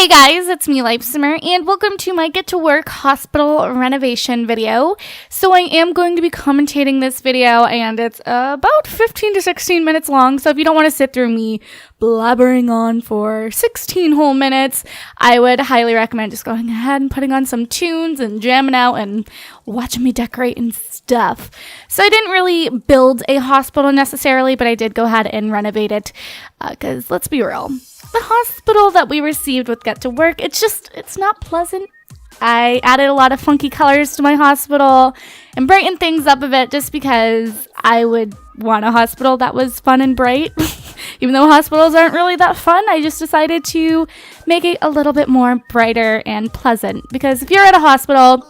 Hey guys, it's me, Lifesimmer, and welcome to my Get to Work hospital renovation video. So I am going to be commentating this video, and it's about 15 to 16 minutes long, so if you don't want to sit through me blabbering on for 16 whole minutes, I would highly recommend just going ahead and putting on some tunes and jamming out and watching me decorate and stuff. So I didn't really build a hospital necessarily, but I did go ahead and renovate it, because let's be real. The hospital that we received with Get to Work, it's not pleasant. I added a lot of funky colors to my hospital and brightened things up a bit just because I would want a hospital that was fun and bright. Even though hospitals aren't really that fun, I just decided to make it a little bit more brighter and pleasant. Because if you're at a hospital,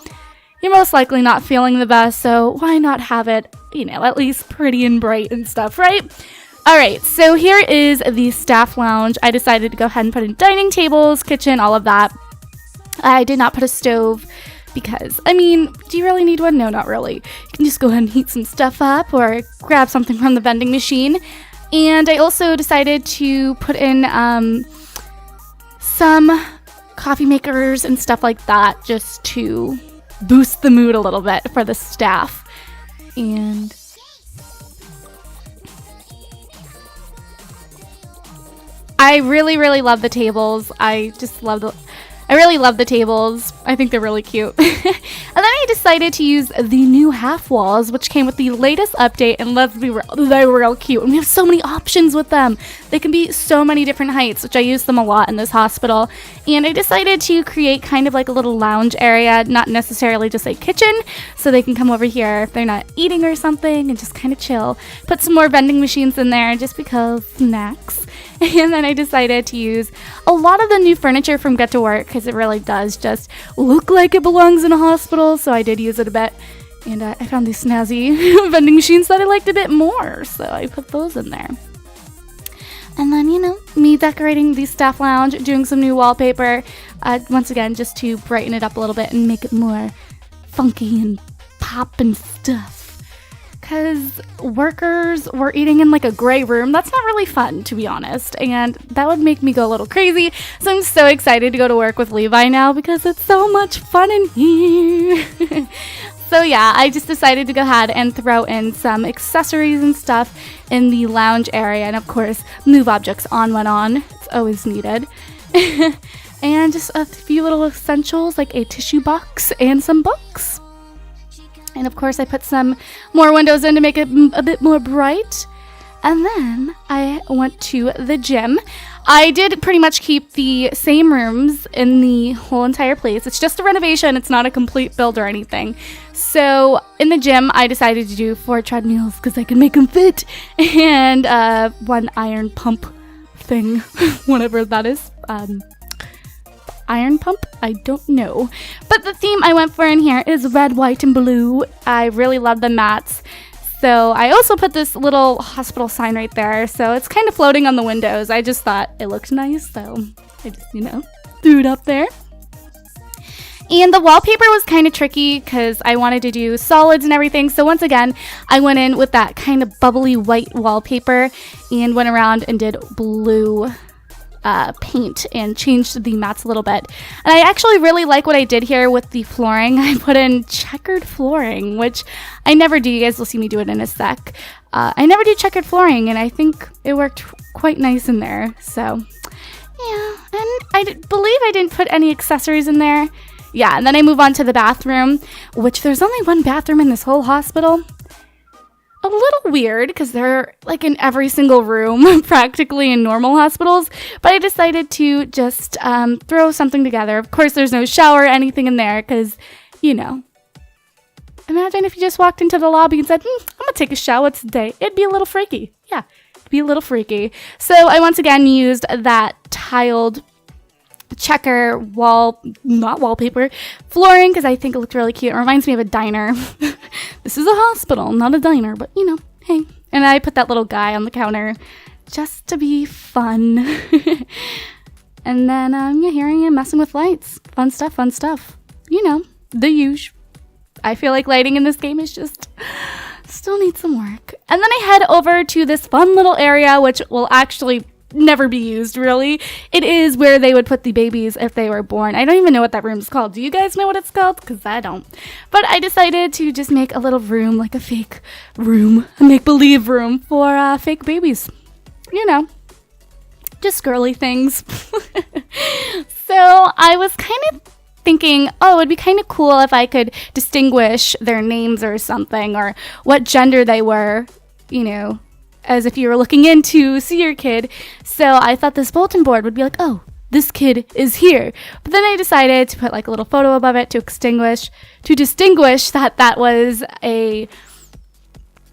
you're most likely not feeling the best, so why not have it, at least pretty and bright and stuff, right? Alright, so here is the staff lounge. I decided to go ahead and put in dining tables, kitchen, all of that. I did not put a stove because, do you really need one? No, not really. You can just go ahead and heat some stuff up or grab something from the vending machine. And I also decided to put in some coffee makers and stuff like that just to boost the mood a little bit for the staff. And I really, really love the tables. I really love the tables. I think they're really cute. And then I decided to use the new half walls, which came with the latest update, and let's be real, they're real cute. And we have so many options with them. They can be so many different heights, which I use them a lot in this hospital. And I decided to create kind of like a little lounge area, not necessarily just a kitchen, so they can come over here if they're not eating or something and just kind of chill. Put some more vending machines in there just because snacks. And then I decided to use a lot of the new furniture from Get to Work because it really does just look like it belongs in a hospital. So I did use it a bit. And I found these snazzy vending machines that I liked a bit more. So I put those in there. And then, me decorating the staff lounge, doing some new wallpaper. Once again, just to brighten it up a little bit and make it more funky and pop and stuff. Because workers were eating in like a gray room. That's not really fun, to be honest, and that would make me go a little crazy. So I'm so excited to go to work with Levi now because it's so much fun in here. So yeah, I just decided to go ahead and throw in some accessories and stuff in the lounge area, and of course move objects on when on. It's always needed. And just a few little essentials like a tissue box and some books. And of course I put some more windows in to make it a bit more bright. And then I went to the gym. I did pretty much keep the same rooms in the whole entire place. It's just a renovation. It's not a complete build or anything. So in the gym, I decided to do 4 treadmills because I can make them fit. And 1 iron pump thing, whatever that is. Iron pump? I don't know. But the theme I went for in here is red, white, and blue. I really love the mats. So I also put this little hospital sign right there. So it's kind of floating on the windows. I just thought it looked nice. So I just, threw it up there. And the wallpaper was kind of tricky because I wanted to do solids and everything. So once again, I went in with that kind of bubbly white wallpaper and went around and did blue paint and changed the mats a little bit. And I actually really like what I did here with the flooring. I put in checkered flooring, which I never do. You guys will see me do it in a sec. I never do checkered flooring, and I think it worked quite nice in there. So yeah, and I believe I didn't put any accessories in there. Yeah, and then I move on to the bathroom, which there's only 1 bathroom in this whole hospital. A little weird because they're like in every single room practically in normal hospitals, but I decided to just throw something together. Of course, there's no shower or anything in there because, imagine if you just walked into the lobby and said, I'm gonna take a shower today. It'd be a little freaky. Yeah, it'd be a little freaky. So I once again used that tiled checker not wallpaper, flooring because I think it looked really cute. It reminds me of a diner. This is a hospital, not a diner, but hey. And I put that little guy on the counter just to be fun. And then here I am messing with lights. Fun stuff. The usual. I feel like lighting in this game is just still needs some work. And then I head over to this fun little area, which will actually never be used, really. It is where they would put the babies if they were born. I don't even know what that room's called. Do you guys know what it's called? Because I don't. But I decided to just make a little room, like a fake room, a make-believe room for fake babies. You know, just girly things. So I was kind of thinking, oh, it'd be kind of cool if I could distinguish their names or something, or what gender they were, you know, as if you were looking in to see your kid. So I thought this bulletin board would be like, oh, this kid is here. But then I decided to put like a little photo above it to distinguish that that was a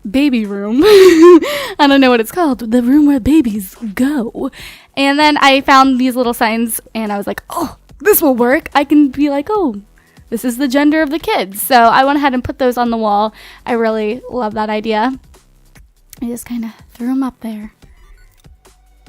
baby room. I don't know what it's called. The room where babies go. And then I found these little signs and I was like, oh, this will work. I can be like, oh, this is the gender of the kids. So I went ahead and put those on the wall. I really love that idea. I just kind of threw them up there.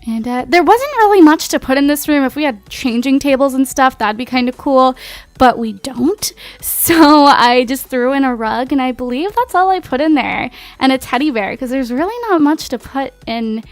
And there wasn't really much to put in this room. If we had changing tables and stuff, that'd be kind of cool. But we don't. So I just threw in a rug, and I believe that's all I put in there. And a teddy bear, because there's really not much to put in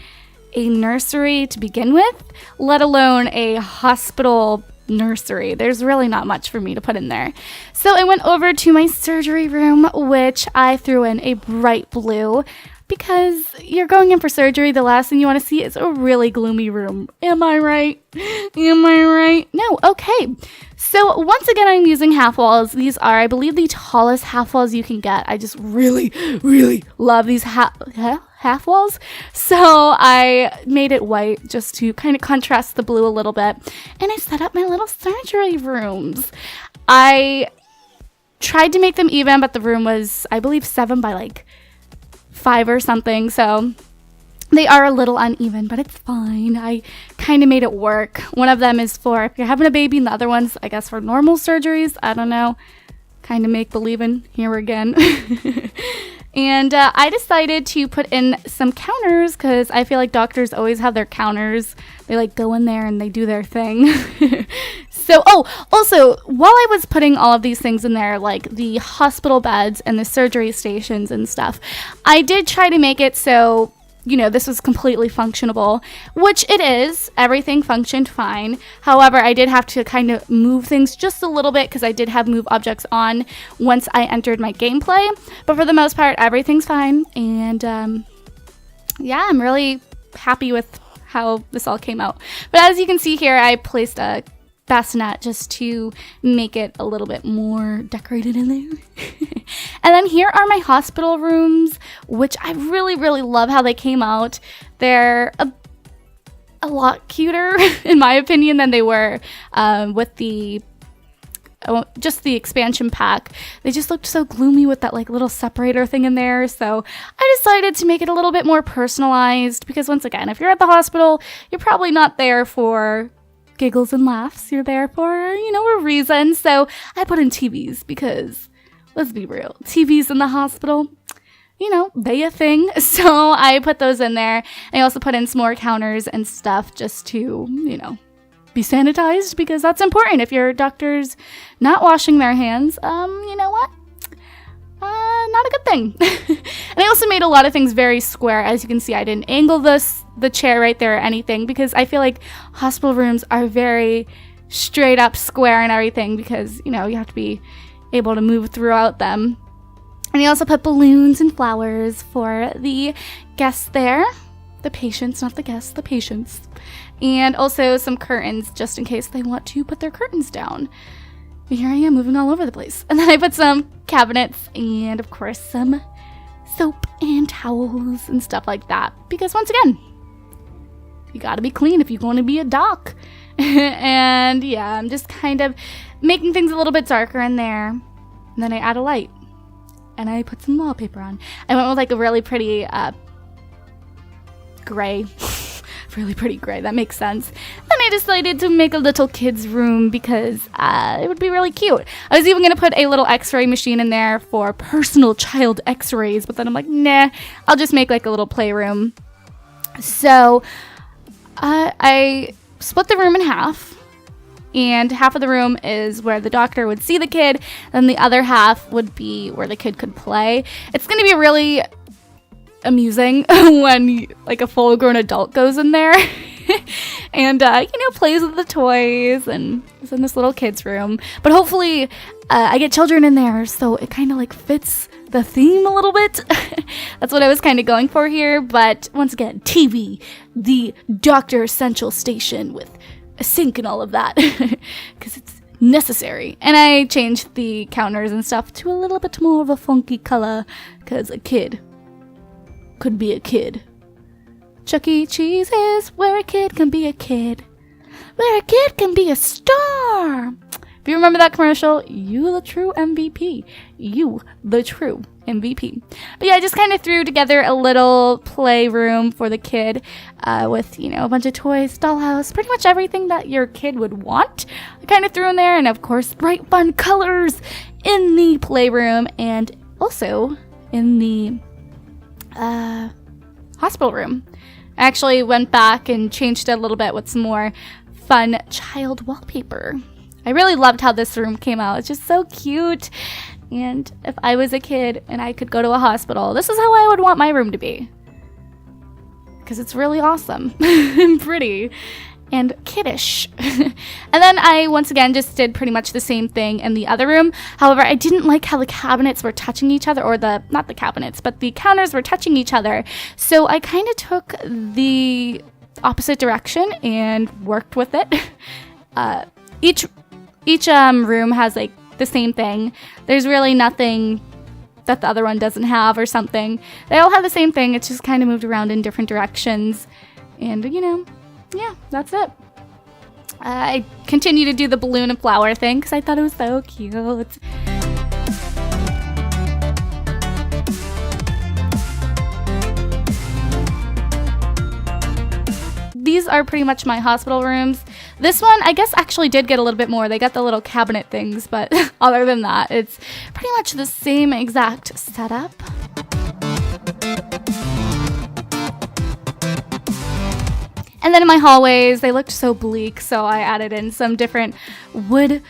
a nursery to begin with, let alone a hospital nursery. There's really not much for me to put in there. So I went over to my surgery room, which I threw in a bright blue. Because you're going in for surgery, the last thing you want to see is a really gloomy room. Am I right? Am I right? No, okay. So once again, I'm using half walls. These are, I believe, the tallest half walls you can get. I just really, really love these half walls. So I made it white just to kind of contrast the blue a little bit. And I set up my little surgery rooms. I tried to make them even, but the room was, I believe, 7 by like 5 or something, so they are a little uneven, but it's fine. I kind of made it work. One of them is for if you're having a baby, and the other one's, I guess, for normal surgeries. I don't know. Kind of make believing here again. And I decided to put in some counters because I feel like doctors always have their counters. They like go in there and they do their thing. So, also, while I was putting all of these things in there, like the hospital beds and the surgery stations and stuff, I did try to make it so, you know, this was completely functionable, which it is. Everything functioned fine. However, I did have to kind of move things just a little bit because I did have move objects on once I entered my gameplay. But for the most part, everything's fine. And yeah, I'm really happy with how this all came out. But as you can see here, I placed a bassinet just to make it a little bit more decorated in there. And then here are my hospital rooms, which I really, really love how they came out. They're a lot cuter, in my opinion, than they were with the just the expansion pack. They just looked so gloomy with that like little separator thing in there. So I decided to make it a little bit more personalized because once again, if you're at the hospital, you're probably not there for giggles and laughs. You're there for, you know, a reason. So I put in TVs because, let's be real, TVs in the hospital, you know, they a thing. So I put those in there. I also put in some more counters and stuff just to, you know, be sanitized because that's important. If your doctor's not washing their hands, you know what? Not a good thing. And I also made a lot of things very square. As you can see, I didn't angle the chair right there or anything because I feel like hospital rooms are very straight up square and everything because, you know, you have to be able to move throughout them. And I also put balloons and flowers for the guests there. The patients, not the guests, the patients. And also some curtains just in case they want to put their curtains down. Here I am moving all over the place. And then I put some cabinets and, of course, some soap and towels and stuff like that. Because, once again, you gotta be clean if you're going to be a doc. And, yeah, I'm just kind of making things a little bit darker in there. And then I add a light. And I put some wallpaper on. I went with, like, a really pretty gray. Really pretty gray. That makes sense. Then I decided to make a little kid's room because it would be really cute. I was even going to put a little x-ray machine in there for personal child x-rays, but then I'm like, nah, I'll just make like a little playroom. So I split the room in half, and half of the room is where the doctor would see the kid, then the other half would be where the kid could play. It's going to be really amusing when like a full-grown adult goes in there. and plays with the toys and is in this little kids room. But hopefully I get children in there, so it kind of like fits the theme a little bit. That's what I was kind of going for here. But once again, TV, the Doctor Essential station with a sink and all of that, because it's necessary. And I changed the counters and stuff to a little bit more of a funky color, because a kid could be a kid. Chuck E. Cheese is where a kid can be a kid, where a kid can be a star. If you remember that commercial, you the true MVP. You the true MVP. But yeah, I just kind of threw together a little playroom for the kid with, a bunch of toys, dollhouse, pretty much everything that your kid would want. I kind of threw in there, and of course, bright, fun colors in the playroom and also in the hospital room. I actually went back and changed it a little bit with some more fun child wallpaper. I really loved how this room came out. It's just so cute. And if I was a kid and I could go to a hospital, this is how I would want my room to be. Because it's really awesome and pretty and kiddish. And then I, once again, just did pretty much the same thing in the other room. However, I didn't like how the cabinets were touching each other, or not the cabinets, but the counters were touching each other. So I kind of took the opposite direction and worked with it. Each room has like the same thing. There's really nothing that the other one doesn't have or something. They all have the same thing. It's just kind of moved around in different directions. And, yeah, that's it. I continue to do the balloon and flower thing because I thought it was so cute. These are pretty much my hospital rooms. This one, I guess, actually did get a little bit more. They got the little cabinet things, but other than that, it's pretty much the same exact setup. And then in my hallways, they looked so bleak, so I added in some different wood.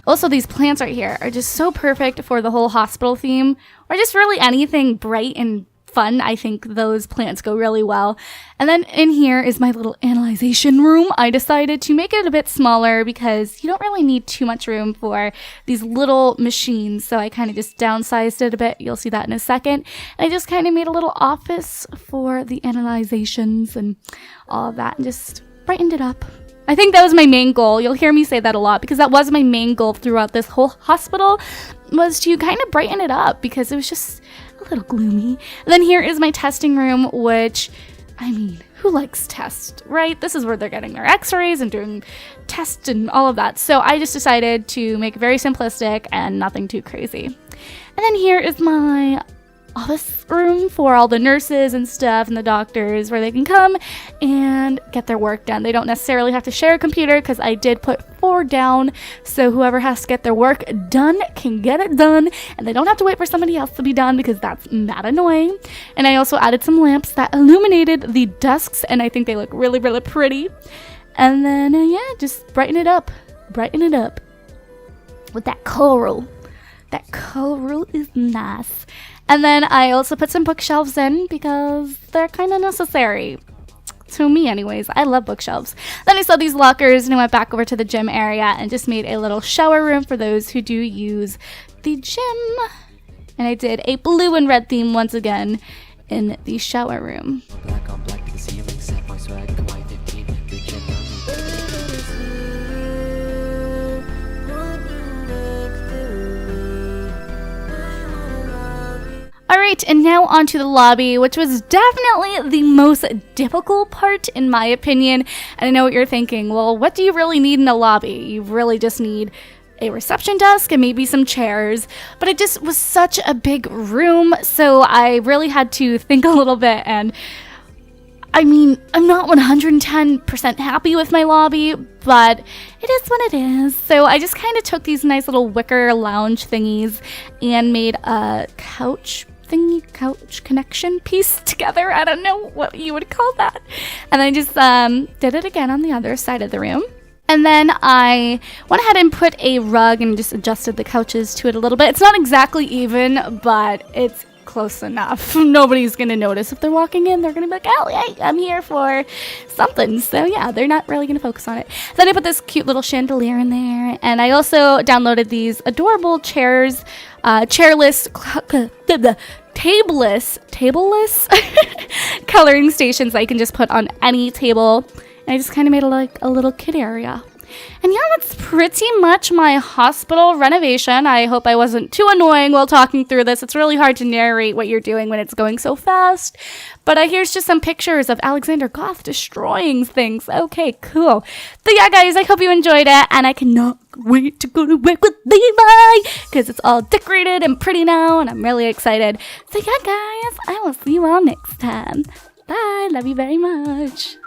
Also, these plants right here are just so perfect for the whole hospital theme, or just really anything bright and fun. I think those plants go really well. And then in here is my little analyzation room. I decided to make it a bit smaller because you don't really need too much room for these little machines. So I kind of just downsized it a bit. You'll see that in a second. And I just kind of made a little office for the analyzations and all of that and just brightened it up. I think that was my main goal. You'll hear me say that a lot because that was my main goal throughout this whole hospital, was to kind of brighten it up because it was just a little gloomy. And then here is my testing room, which, I mean, who likes tests, right? This is where they're getting their x-rays and doing tests and all of that. So I just decided to make it very simplistic and nothing too crazy. And then here is my office room for all the nurses and stuff and the doctors, where they can come and get their work done. They don't necessarily have to share a computer because I did put 4 down, so whoever has to get their work done can get it done, and they don't have to wait for somebody else to be done because that's not annoying. And I also added some lamps that illuminated the desks, and I think they look really, really pretty. And then yeah, just brighten it up with that coral. That coral is nice. And then I also put some bookshelves in because they're kind of necessary. To me anyways, I love bookshelves. Then I saw these lockers and I went back over to the gym area and just made a little shower room for those who do use the gym. And I did a blue and red theme once again in the shower room. Black on black to the ceiling, set my swag, Kawaii 15, good gym. Alright, and now onto the lobby, which was definitely the most difficult part in my opinion. And I know what you're thinking, well, what do you really need in a lobby? You really just need a reception desk and maybe some chairs. But it just was such a big room, so I really had to think a little bit. And I mean, I'm not 110% happy with my lobby, but it is what it is. So I just kind of took these nice little wicker lounge thingies and made a couch connection piece together. I don't know what you would call that. And I just did it again on the other side of the room. And then I went ahead and put a rug and just adjusted the couches to it a little bit. It's not exactly even, but it's close enough. Nobody's gonna notice if they're walking in. They're gonna be like, oh, hey, I'm here for something. So yeah, they're not really gonna focus on it. Then I put this cute little chandelier in there, and I also downloaded these adorable chairs, tableless coloring stations that you can just put on any table. And I just kind of made it like a little kid area. And yeah, that's pretty much my hospital renovation. I hope I wasn't too annoying while talking through this. It's really hard to narrate what you're doing when it's going so fast. But here's just some pictures of Alexander Goth destroying things. Okay, cool. So yeah, guys, I hope you enjoyed it. And I cannot wait to go to work with Levi, because it's all decorated and pretty now. And I'm really excited. So yeah, guys, I will see you all next time. Bye. Love you very much.